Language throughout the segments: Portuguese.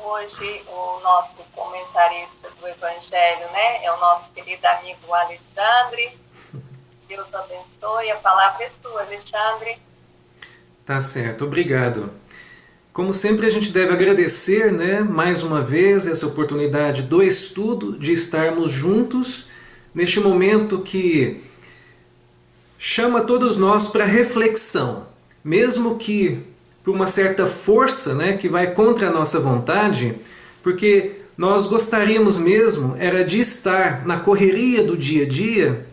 hoje o nosso comentarista do Evangelho, né? É o nosso querido amigo Alexandre. Deus abençoe. A palavra é sua, Alexandre. Tá certo, obrigado. Como sempre, a gente deve agradecer, né, mais uma vez essa oportunidade do estudo, de estarmos juntos neste momento que chama todos nós para reflexão, mesmo que por uma certa força, né, que vai contra a nossa vontade, porque nós gostaríamos mesmo era de estar na correria do dia a dia.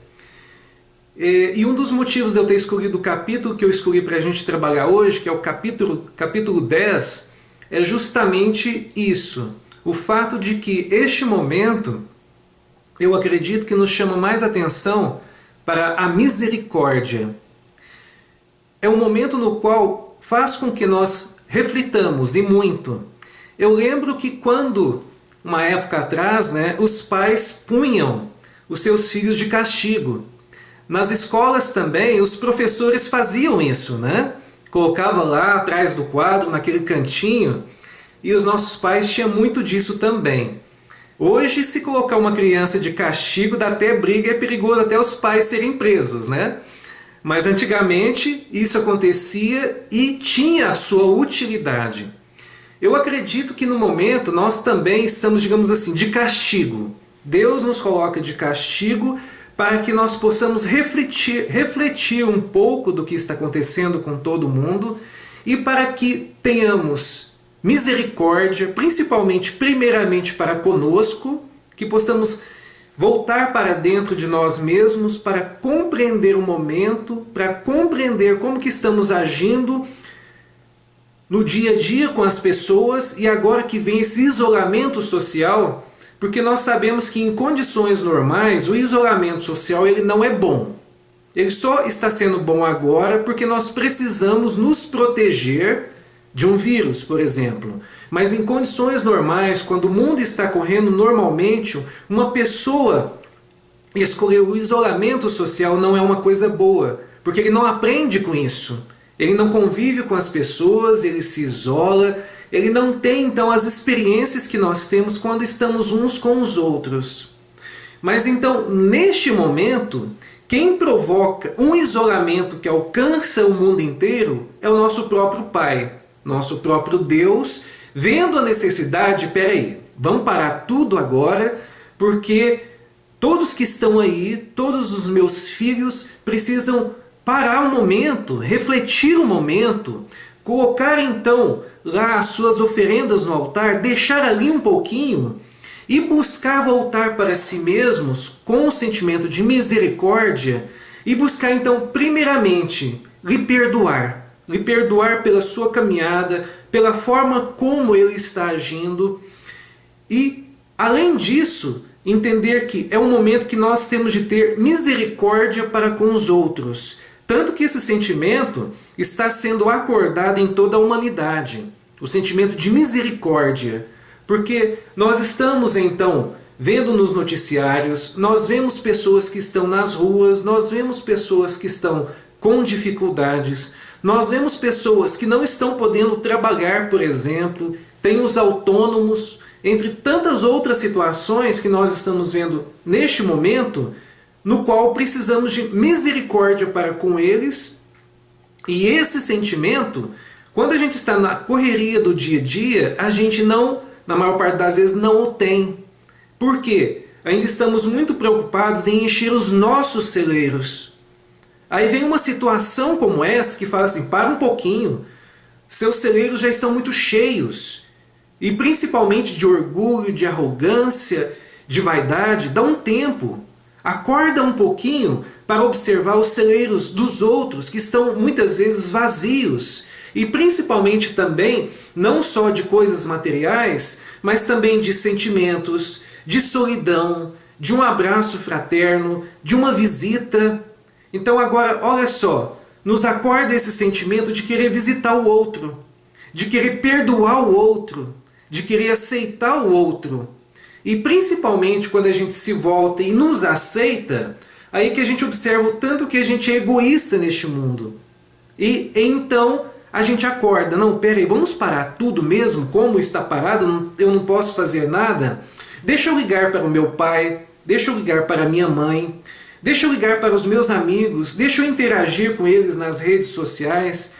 E um dos motivos de eu ter escolhido o capítulo que eu escolhi para a gente trabalhar hoje, que é o capítulo 10, é justamente isso. O fato de que este momento, eu acredito que nos chama mais atenção para a misericórdia. É um momento no qual faz com que nós reflitamos, e muito. Eu lembro que quando, uma época atrás, né, os pais punham os seus filhos de castigo. Nas escolas também, os professores faziam isso, né? Colocava lá atrás do quadro, naquele cantinho, e os nossos pais tinham muito disso também. Hoje, se colocar uma criança de castigo, dá até briga, é perigoso até os pais serem presos, né? Mas antigamente isso acontecia e tinha a sua utilidade. Eu acredito que no momento nós também estamos, digamos assim, de castigo. Deus nos coloca de castigo para que nós possamos refletir um pouco do que está acontecendo com todo mundo e para que tenhamos misericórdia, principalmente, primeiramente para conosco, que possamos voltar para dentro de nós mesmos para compreender o momento, para compreender como que estamos agindo no dia a dia com as pessoas e agora que vem esse isolamento social. Porque nós sabemos que em condições normais o isolamento social ele não é bom. Ele só está sendo bom agora porque nós precisamos nos proteger de um vírus, por exemplo. Mas em condições normais, quando o mundo está correndo normalmente, uma pessoa escolher o isolamento social não é uma coisa boa, porque ele não aprende com isso. Ele não convive com as pessoas, ele se isola. Ele não tem, então, as experiências que nós temos quando estamos uns com os outros. Mas, então, neste momento, quem provoca um isolamento que alcança o mundo inteiro é o nosso próprio Pai, nosso próprio Deus, vendo a necessidade, peraí, vamos parar tudo agora, porque todos que estão aí, todos os meus filhos, precisam parar um momento, refletir um momento, colocar, então, lá as suas oferendas no altar, deixar ali um pouquinho e buscar voltar para si mesmos com o sentimento de misericórdia e buscar então primeiramente lhe perdoar pela sua caminhada, pela forma como ele está agindo e além disso entender que é um momento que nós temos de ter misericórdia para com os outros, tanto que esse sentimento está sendo acordado em toda a humanidade. O sentimento de misericórdia, porque nós estamos então vendo nos noticiários, nós vemos pessoas que estão nas ruas, nós vemos pessoas que estão com dificuldades, nós vemos pessoas que não estão podendo trabalhar, por exemplo, tem os autônomos, entre tantas outras situações que nós estamos vendo neste momento, no qual precisamos de misericórdia para com eles, e esse sentimento, quando a gente está na correria do dia a dia, a gente não, na maior parte das vezes, não o tem. Por quê? Ainda estamos muito preocupados em encher os nossos celeiros. Aí vem uma situação como essa que fala assim, para um pouquinho, seus celeiros já estão muito cheios. E principalmente de orgulho, de arrogância, de vaidade, dá um tempo. Acorda um pouquinho para observar os celeiros dos outros que estão muitas vezes vazios. E principalmente também, não só de coisas materiais, mas também de sentimentos, de solidão, de um abraço fraterno, de uma visita. Então agora, olha só, nos acorda esse sentimento de querer visitar o outro, de querer perdoar o outro, de querer aceitar o outro. E principalmente quando a gente se volta e nos aceita, aí que a gente observa o tanto que a gente é egoísta neste mundo. E então a gente acorda. Não, pera aí, vamos parar tudo mesmo? Como está parado? Eu não posso fazer nada? Deixa eu ligar para o meu pai, deixa eu ligar para a minha mãe, deixa eu ligar para os meus amigos, deixa eu interagir com eles nas redes sociais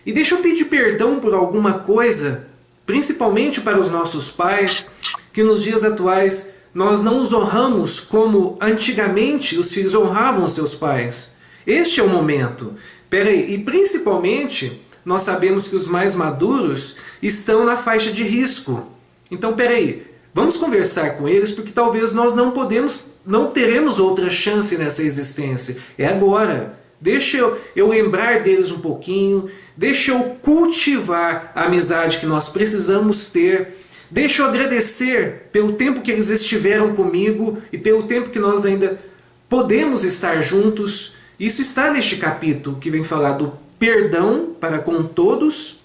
e deixa eu pedir perdão por alguma coisa, principalmente para os nossos pais, que nos dias atuais nós não os honramos como antigamente os filhos honravam seus pais. Este é o momento. Peraí, e principalmente nós sabemos que os mais maduros estão na faixa de risco. Então peraí, vamos conversar com eles porque talvez nós não teremos outra chance nessa existência. É agora. Deixa eu lembrar deles um pouquinho, deixa eu cultivar a amizade que nós precisamos ter, deixa eu agradecer pelo tempo que eles estiveram comigo e pelo tempo que nós ainda podemos estar juntos. Isso está neste capítulo que vem falar do perdão para com todos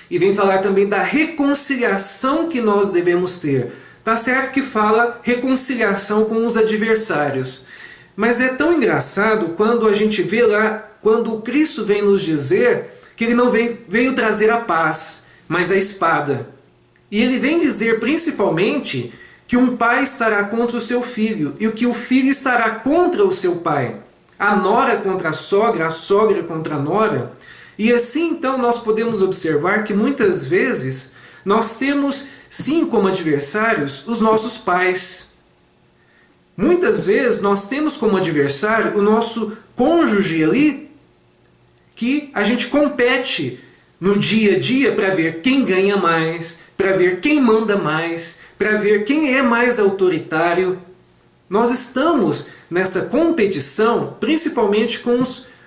e vem falar também da reconciliação que nós devemos ter. Tá certo que fala reconciliação com os adversários, mas é tão engraçado quando a gente vê lá, quando o Cristo vem nos dizer que ele não veio trazer a paz, mas a espada. E ele vem dizer principalmente que um pai estará contra o seu filho e que o filho estará contra o seu pai. A nora contra a sogra contra a nora. E assim então nós podemos observar que muitas vezes nós temos sim como adversários os nossos pais. Muitas vezes nós temos como adversário o nosso cônjuge ali, que a gente compete no dia a dia para ver quem ganha mais, para ver quem manda mais, para ver quem é mais autoritário. Nós estamos nessa competição principalmente com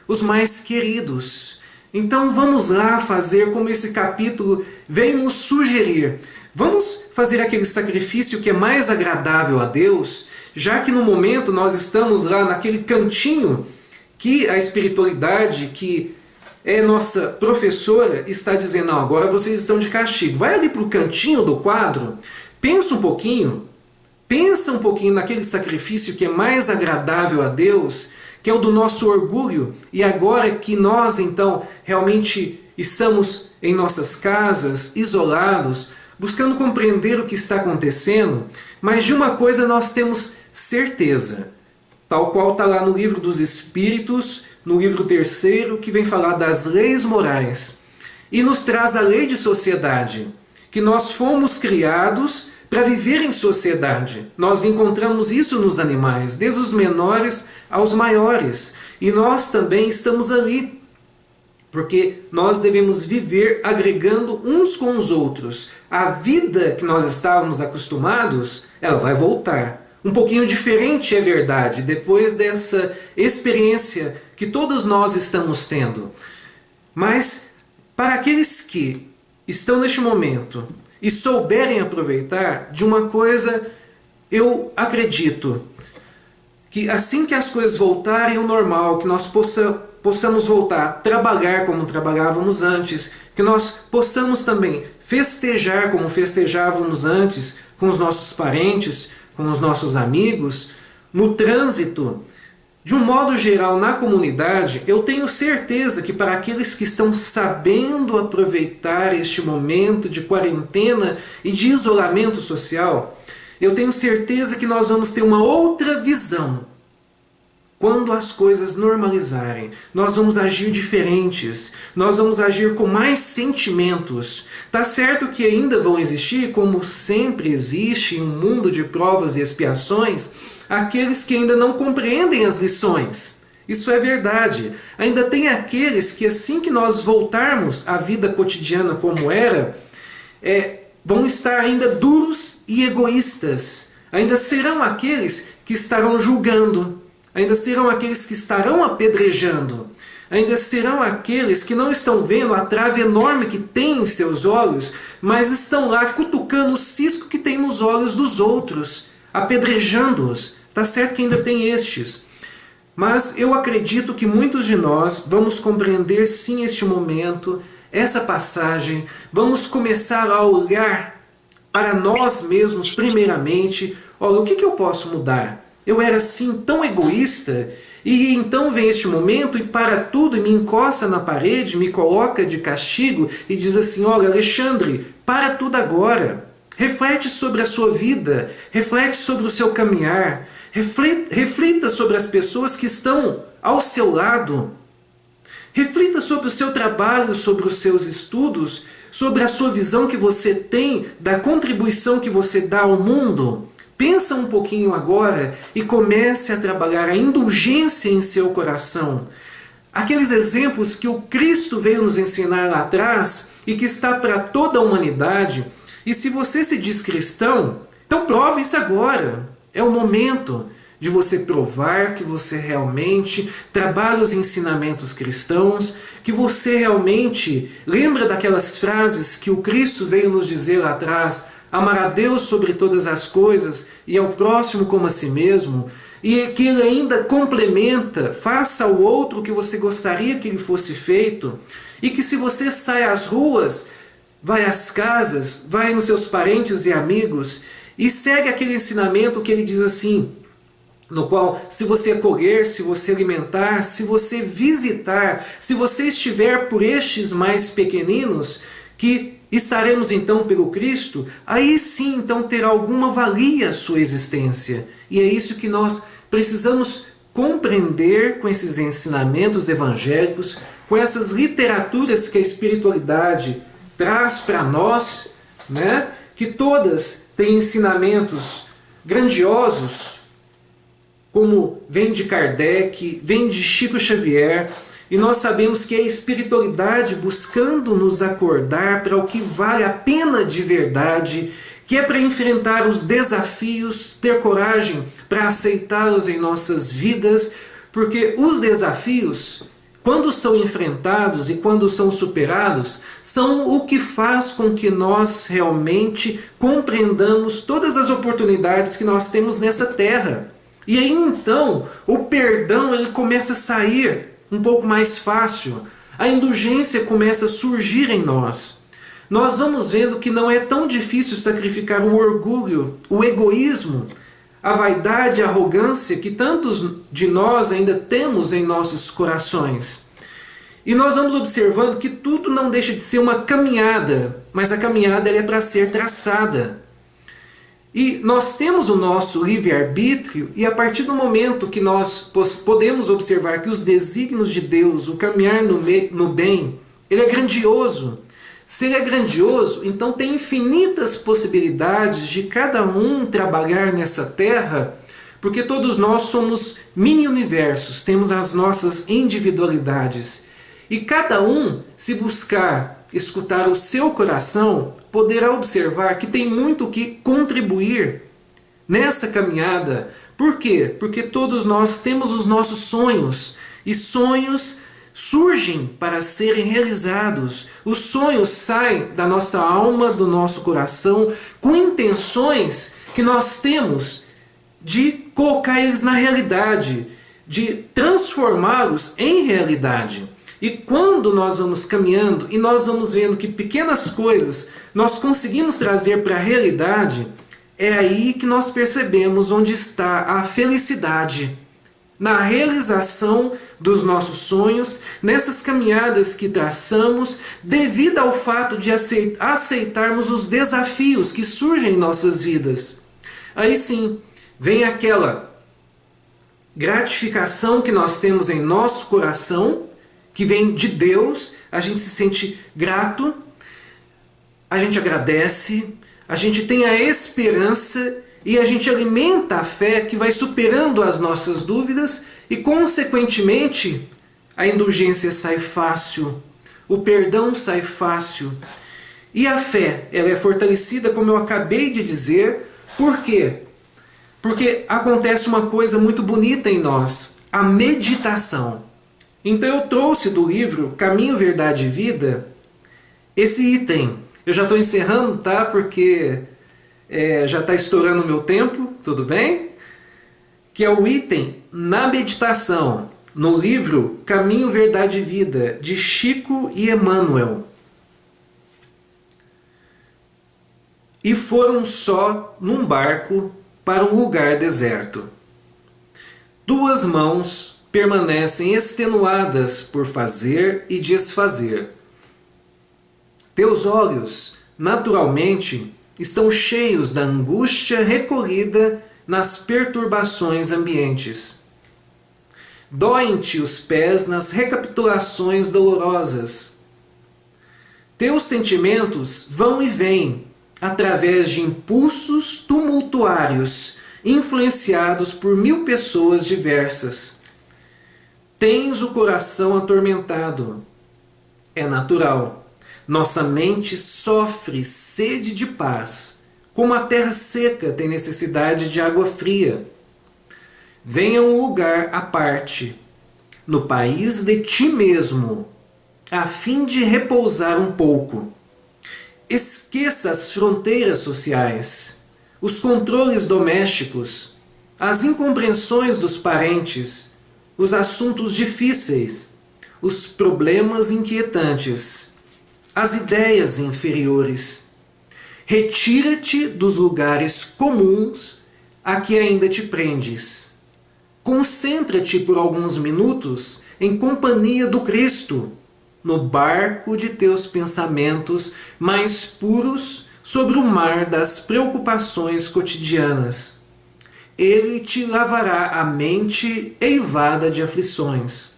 os mais queridos. Então vamos lá fazer como esse capítulo vem nos sugerir. Vamos fazer aquele sacrifício que é mais agradável a Deus, já que no momento nós estamos lá naquele cantinho que a espiritualidade, que é nossa professora, está dizendo, não, agora vocês estão de castigo. Vai ali para o cantinho do quadro, pensa um pouquinho naquele sacrifício que é mais agradável a Deus, que é o do nosso orgulho, e agora que nós então realmente estamos em nossas casas, isolados, buscando compreender o que está acontecendo, mas de uma coisa nós temos certeza, tal qual está lá no livro dos Espíritos, no livro 3º, que vem falar das leis morais, e nos traz a lei de sociedade, que nós fomos criados para viver em sociedade. Nós encontramos isso nos animais, desde os menores aos maiores, e nós também estamos ali, porque nós devemos viver agregando uns com os outros. A vida que nós estávamos acostumados, ela vai voltar. Um pouquinho diferente, é verdade, depois dessa experiência que todos nós estamos tendo. Mas para aqueles que estão neste momento e souberem aproveitar, de uma coisa eu acredito, que assim que as coisas voltarem ao normal, que nós possamos voltar a trabalhar como trabalhávamos antes, que nós possamos também festejar como festejávamos antes com os nossos parentes, com os nossos amigos, no trânsito, de um modo geral na comunidade. Eu tenho certeza que para aqueles que estão sabendo aproveitar este momento de quarentena e de isolamento social, eu tenho certeza que nós vamos ter uma outra visão. Quando as coisas normalizarem, nós vamos agir diferentes, nós vamos agir com mais sentimentos. Tá certo que ainda vão existir, como sempre existe em um mundo de provas e expiações, aqueles que ainda não compreendem as lições. Isso é verdade. Ainda tem aqueles que assim que nós voltarmos à vida cotidiana como era, vão estar ainda duros e egoístas. Ainda serão aqueles que estarão julgando. Ainda serão aqueles que estarão apedrejando. Ainda serão aqueles que não estão vendo a trave enorme que tem em seus olhos, mas estão lá cutucando o cisco que tem nos olhos dos outros, apedrejando-os. Tá certo que ainda tem estes. Mas eu acredito que muitos de nós vamos compreender sim este momento, essa passagem, vamos começar a olhar para nós mesmos primeiramente. Olha, o que eu posso mudar? Eu era assim tão egoísta E então vem este momento e para tudo e me encosta na parede, me coloca de castigo e diz assim: olha, Alexandre, para tudo agora. Reflete sobre a sua vida, reflete sobre o seu caminhar, reflita sobre as pessoas que estão ao seu lado. Reflita sobre o seu trabalho, sobre os seus estudos, sobre a sua visão que você tem da contribuição que você dá ao mundo. Pensa um pouquinho agora e comece a trabalhar a indulgência em seu coração. Aqueles exemplos que o Cristo veio nos ensinar lá atrás e que está para toda a humanidade. E se você se diz cristão, então prove isso agora. É o momento de você provar que você realmente trabalha os ensinamentos cristãos, que você realmente lembra daquelas frases que o Cristo veio nos dizer lá atrás: amar a Deus sobre todas as coisas e ao próximo como a si mesmo, e que ele ainda complementa: faça ao outro o que você gostaria que lhe fosse feito, e que se você sai às ruas, vai às casas, vai nos seus parentes e amigos e segue aquele ensinamento que ele diz assim, no qual, se você acolher, se você alimentar, se você visitar, se você estiver por estes mais pequeninos, que estaremos então pelo Cristo, aí sim então terá alguma valia a sua existência. E é isso que nós precisamos compreender com esses ensinamentos evangélicos, com essas literaturas que a espiritualidade traz para nós, né? Que todas têm ensinamentos grandiosos, como vem de Kardec, vem de Chico Xavier, e nós sabemos que é a espiritualidade buscando nos acordar para o que vale a pena de verdade, que é para enfrentar os desafios, ter coragem para aceitá-los em nossas vidas, porque os desafios, quando são enfrentados e quando são superados, são o que faz com que nós realmente compreendamos todas as oportunidades que nós temos nessa terra. E aí então o perdão ele começa a sair um pouco mais fácil, a indulgência começa a surgir em nós. Nós vamos vendo que não é tão difícil sacrificar o orgulho, o egoísmo, a vaidade, a arrogância que tantos de nós ainda temos em nossos corações. E nós vamos observando que tudo não deixa de ser uma caminhada, mas a caminhada é para ser traçada. E nós temos o nosso livre-arbítrio, e a partir do momento que nós podemos observar que os desígnios de Deus, o caminhar no bem, ele é grandioso. Se ele é grandioso, então tem infinitas possibilidades de cada um trabalhar nessa terra, porque todos nós somos mini-universos, temos as nossas individualidades. E cada um, se buscar escutar o seu coração, poderá observar que tem muito o que contribuir nessa caminhada. Por quê? Porque todos nós temos os nossos sonhos, e sonhos surgem para serem realizados. Os sonhos saem da nossa alma, do nosso coração, com intenções que nós temos de colocar eles na realidade, de transformá-los em realidade. E quando nós vamos caminhando e nós vamos vendo que pequenas coisas nós conseguimos trazer para a realidade, é aí que nós percebemos onde está a felicidade. Na realização dos nossos sonhos, nessas caminhadas que traçamos, devido ao fato de aceitarmos os desafios que surgem em nossas vidas. Aí sim, vem aquela gratificação que nós temos em nosso coração, que vem de Deus, a gente se sente grato, a gente agradece, a gente tem a esperança e a gente alimenta a fé que vai superando as nossas dúvidas e, consequentemente, a indulgência sai fácil, o perdão sai fácil. E a fé, ela é fortalecida, como eu acabei de dizer. Por quê? Porque acontece uma coisa muito bonita em nós, a meditação. Então eu trouxe do livro Caminho, Verdade e Vida esse item. Eu já estou encerrando, tá? Porque já está estourando o meu tempo, tudo bem? Que é o item na meditação, no livro Caminho, Verdade e Vida, de Chico e Emmanuel. E foram só num barco para um lugar deserto. Duas mãos permanecem extenuadas por fazer e desfazer. Teus olhos, naturalmente, estão cheios da angústia recolhida nas perturbações ambientes. Doem-te os pés nas recapitulações dolorosas. Teus sentimentos vão e vêm através de impulsos tumultuários, influenciados por 1000 pessoas diversas. Tens o coração atormentado. É natural. Nossa mente sofre sede de paz, como a terra seca tem necessidade de água fria. Venha um lugar à parte, no país de ti mesmo, a fim de repousar um pouco. Esqueça as fronteiras sociais, os controles domésticos, as incompreensões dos parentes, os assuntos difíceis, os problemas inquietantes, as ideias inferiores. Retira-te dos lugares comuns a que ainda te prendes. Concentra-te por alguns minutos em companhia do Cristo, no barco de teus pensamentos mais puros sobre o mar das preocupações cotidianas. Ele te lavará a mente eivada de aflições.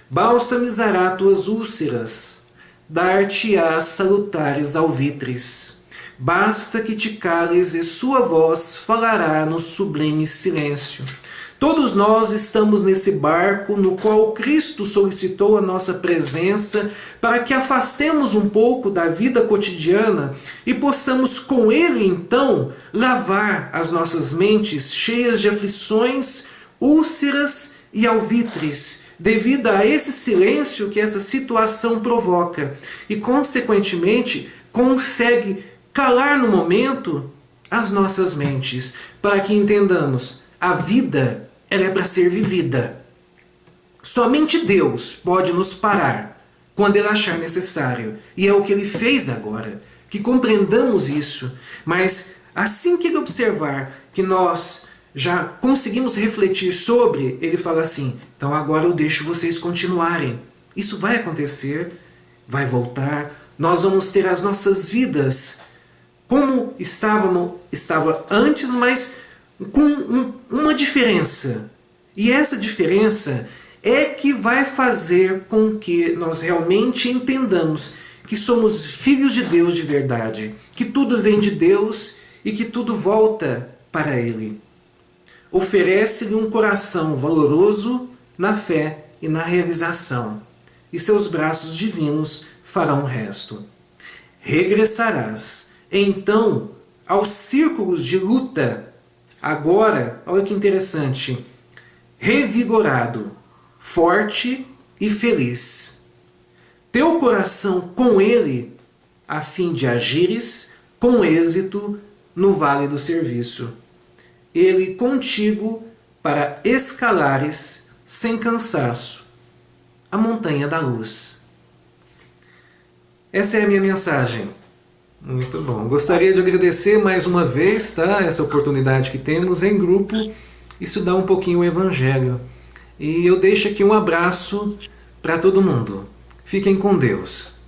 Balsamizará tuas úlceras. Dar-te-á salutares alvitres. Basta que te cales e sua voz falará no sublime silêncio. Todos nós estamos nesse barco no qual Cristo solicitou a nossa presença para que afastemos um pouco da vida cotidiana e possamos com Ele, então, lavar as nossas mentes cheias de aflições, úlceras e alvitres, devido a esse silêncio que essa situação provoca e, consequentemente, consegue calar no momento as nossas mentes, para que entendamos, a vida ela é para ser vivida. Somente Deus pode nos parar quando Ele achar necessário, e é o que Ele fez agora, que compreendamos isso, mas assim que Ele observar que nós já conseguimos refletir sobre, Ele fala assim, então agora eu deixo vocês continuarem. Isso vai acontecer, vai voltar, nós vamos ter as nossas vidas como estava antes, mas com uma diferença. E essa diferença é que vai fazer com que nós realmente entendamos que somos filhos de Deus de verdade, que tudo vem de Deus e que tudo volta para Ele. Oferece-lhe um coração valoroso na fé e na realização, e seus braços divinos farão o resto. Regressarás, então, aos círculos de luta, agora, olha que interessante, revigorado, forte e feliz. Teu coração com Ele, a fim de agires com êxito no vale do serviço. Ele contigo para escalares sem cansaço a montanha da luz. Essa é a minha mensagem. Muito bom. Gostaria de agradecer mais uma vez, tá, essa oportunidade que temos em grupo, estudar um pouquinho o Evangelho. E eu deixo aqui um abraço para todo mundo. Fiquem com Deus.